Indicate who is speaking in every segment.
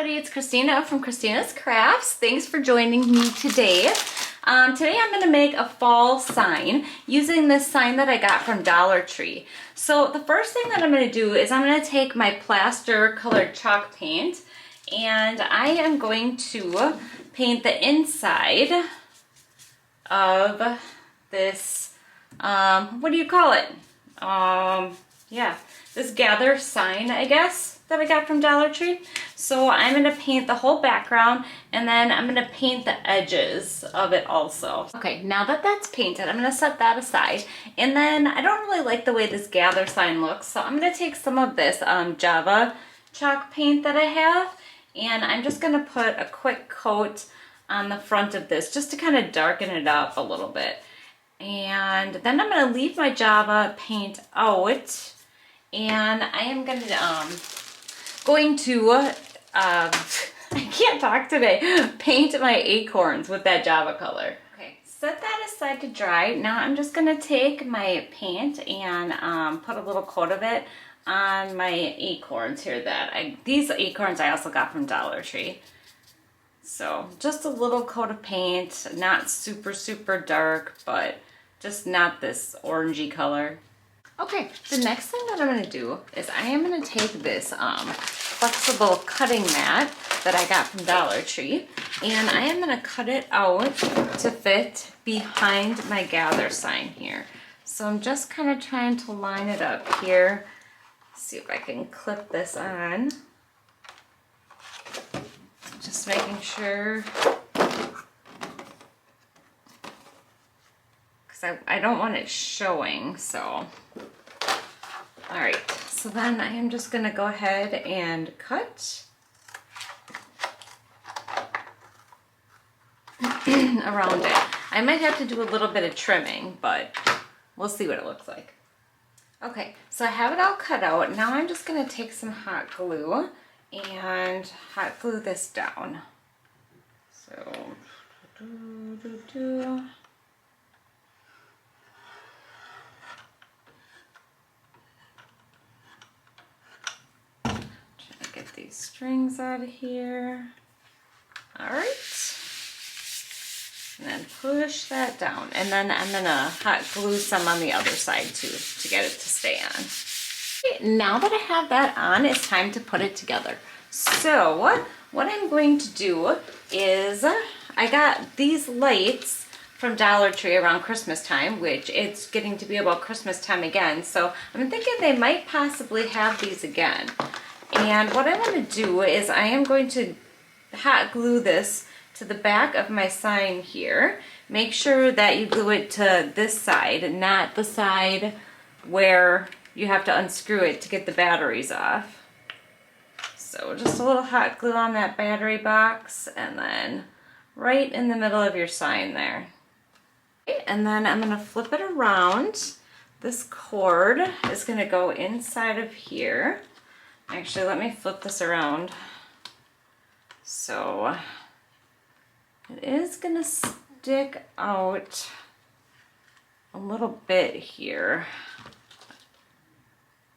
Speaker 1: everybody, it's Kristina from Kristina's Krafts. Thanks for joining me today. Today I'm going to make a fall sign using this sign that I got from Dollar Tree. So the first thing that I'm going to do is I'm going to take my plaster colored chalk paint and I am going to paint the inside of this, what do you call it? This gather sign, I guess, that I got from Dollar Tree. So I'm going to paint the whole background and then I'm going to paint the edges of it also. Okay, now that that's painted, I'm going to set that aside. And then I don't really like the way this gather sign looks, so I'm going to take some of this Java chalk paint that I have and I'm just going to put a quick coat on the front of this just to kind of darken it up a little bit. And then I'm going to leave my Java paint out and I am going to I can't talk today, paint my acorns with that Java color. Okay, set that aside to dry. Now I'm just going to take my paint and put a little coat of it on my acorns here. These acorns I also got from Dollar Tree. So just a little coat of paint, not super dark, but just not this orangey color. Okay, the next thing that I'm going to do is I am going to take this flexible cutting mat that I got from Dollar Tree and I am going to cut it out to fit behind my gather sign here. So I'm just kind of trying to line it up here. See if I can clip this on. Just making sure, because I don't want it showing, so. All right, so then I am just gonna go ahead and cut around it. I might have to do a little bit of trimming, but we'll see what it looks like. Okay, so I have it all cut out. Now I'm just gonna take some hot glue and hot glue this down. So, get these strings out of here. All right. And then push that down. And then I'm gonna hot glue some on the other side too to get it to stay on. Okay, now that I have that on, it's time to put it together. So what I'm going to do is I got these lights from Dollar Tree around Christmas time, which it's getting to be about Christmas time again. So I'm thinking they might possibly have these again. And what I want to do is I am going to hot glue this to the back of my sign here. Make sure that you glue it to this side, not the side where you have to unscrew it to get the batteries off. So just a little hot glue on that battery box and then right in the middle of your sign there. Okay, and then I'm going to flip it around. This cord is going to go inside of here. Actually, let me flip this around. So it is going to stick out a little bit here.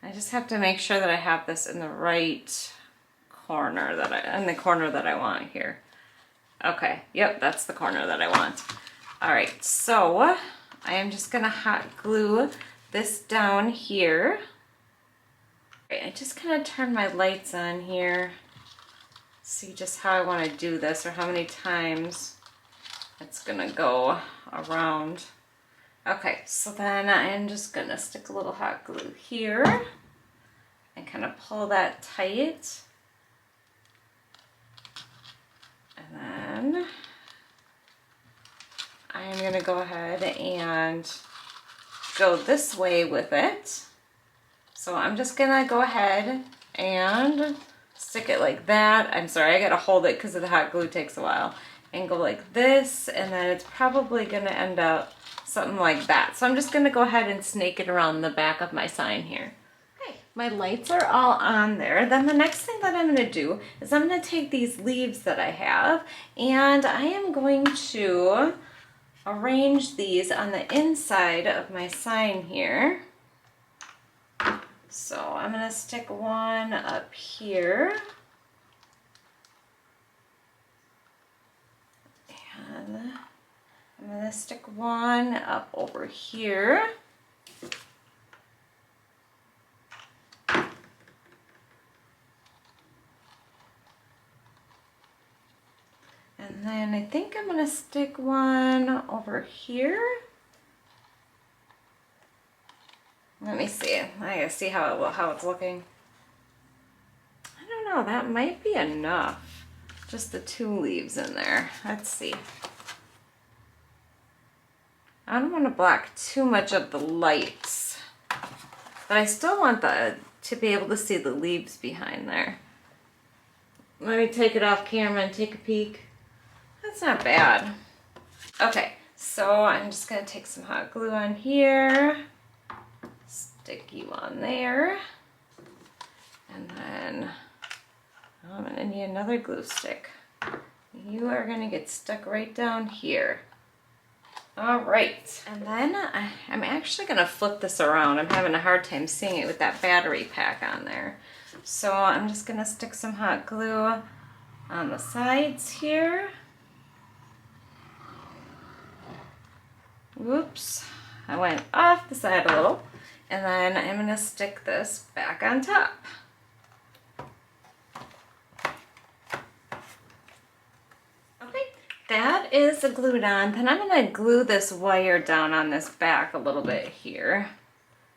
Speaker 1: I just have to make sure that I have this in the right corner in the corner that I want here. Okay, yep, that's the corner that I want. All right, so I am just going to hot glue this down here. I just kind of turn my lights on here, see just how I want to do this or how many times it's gonna go around. Okay, so then I'm just gonna stick a little hot glue here and kind of pull that tight. And then I'm gonna go ahead and go this way with it. So I'm just gonna go ahead and stick it like that. I'm sorry, I gotta hold it because the hot glue takes a while. And go like this, and then it's probably gonna end up something like that. So I'm just gonna go ahead and snake it around the back of my sign here. Okay, my lights are all on there. Then the next thing that I'm gonna do is I'm gonna take these leaves that I have, and I am going to arrange these on the inside of my sign here. So I'm going to stick one up here then I'm gonna stick one up over here. And then I think I'm gonna stick one over here. Let me see. I gotta see how it's looking. I don't know, that might be enough. Just the 2 leaves in there. Let's see. I don't want to block too much of the lights, but I still want to be able to see the leaves behind there. Let me take it off camera and take a peek. That's not bad. Okay, so I'm just gonna take some hot glue on here, stick you on there, and then I'm gonna need another glue stick. You are gonna get stuck right down here. All right, and then I'm actually gonna flip this around. I'm having a hard time seeing it with that battery pack on there. So I'm just gonna stick some hot glue on the sides here. Whoops, I went off the side a little. And then I'm gonna stick this back on top. Okay, that is glued on. Then I'm gonna glue this wire down on this back a little bit here.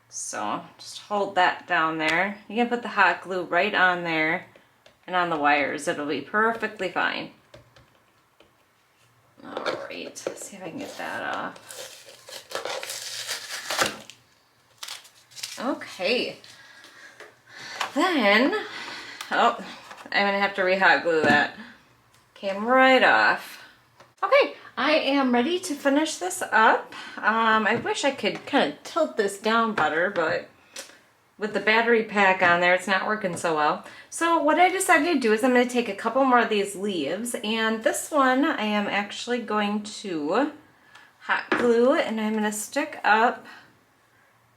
Speaker 1: So just hold that down there. You can put the hot glue right on there and on the wires. It'll be perfectly fine. All right, let's see if I can get that off. Okay, then, oh, I'm gonna have to re-hot glue that. Came right off. Okay, I am ready to finish this up. I wish I could kind of tilt this down better, but with the battery pack on there, it's not working so well. So what I decided to do is I'm gonna take a couple more of these leaves, and this one I am actually going to hot glue, and I'm gonna stick up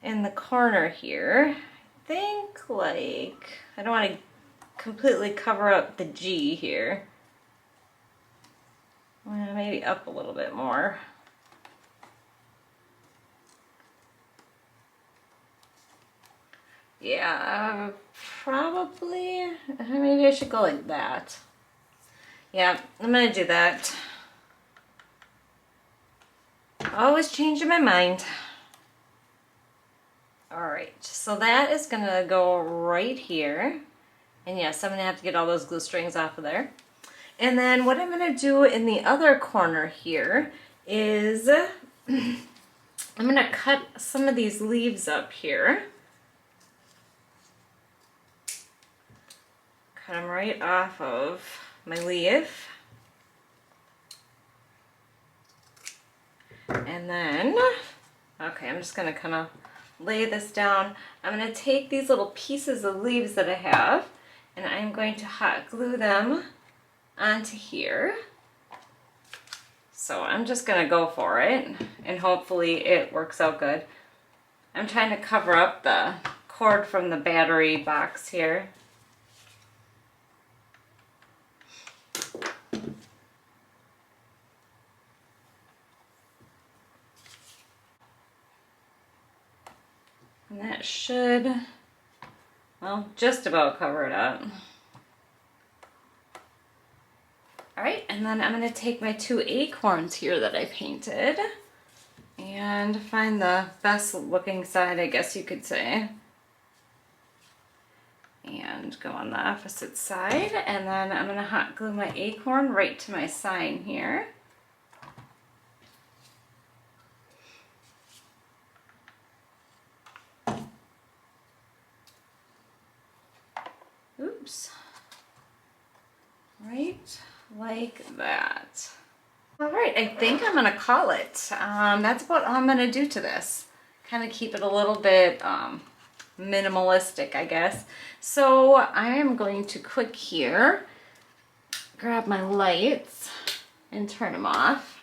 Speaker 1: in the corner here. I think, like, I don't want to completely cover up the G here. Well, maybe up a little bit more. Yeah, probably, maybe I should go like that. Yeah, I'm gonna do that. Always changing my mind. Alright, so that is gonna go right here. And yes, I'm gonna have to get all those glue strings off of there. And then what I'm gonna do in the other corner here is I'm gonna cut some of these leaves up here. Cut them right off of my leaf. And then, okay, I'm just gonna kind of lay this down. I'm going to take these little pieces of leaves that I have, and I'm going to hot glue them onto here. So I'm just going to go for it, and hopefully it works out good. I'm trying to cover up the cord from the battery box here. And that should, well, just about cover it up. All right, and then I'm gonna take my 2 acorns here that I painted and find the best looking side, I guess you could say. And go on the opposite side, and then I'm gonna hot glue my acorn right to my sign here. Oops. Right like that. All right, I think I'm gonna call it. That's about all I'm gonna do to this. Kind of keep it a little bit minimalistic, I guess. So I am going to quick here, grab my lights and turn them off.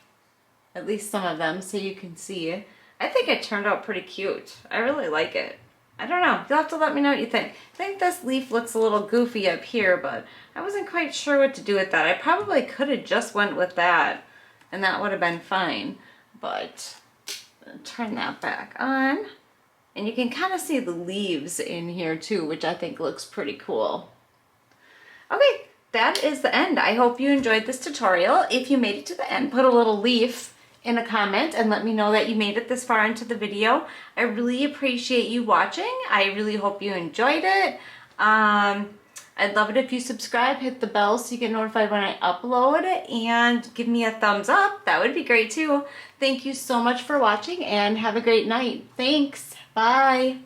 Speaker 1: At least some of them so you can see. I think it turned out pretty cute. I really like it. I don't know. You'll have to let me know what you think. I think this leaf looks a little goofy up here, but I wasn't quite sure what to do with that. I probably could have just went with that and that would have been fine. But turn that back on. And you can kind of see the leaves in here too, which I think looks pretty cool. Okay, that is the end. I hope you enjoyed this tutorial. If you made it to the end, put a little leaf in a comment and let me know that you made it this far into the video. I really appreciate you watching. I really hope you enjoyed it. I'd love it if you subscribe, hit the bell so you get notified when I upload, and give me a thumbs up. That would be great too. Thank you so much for watching and have a great night. Thanks. Bye.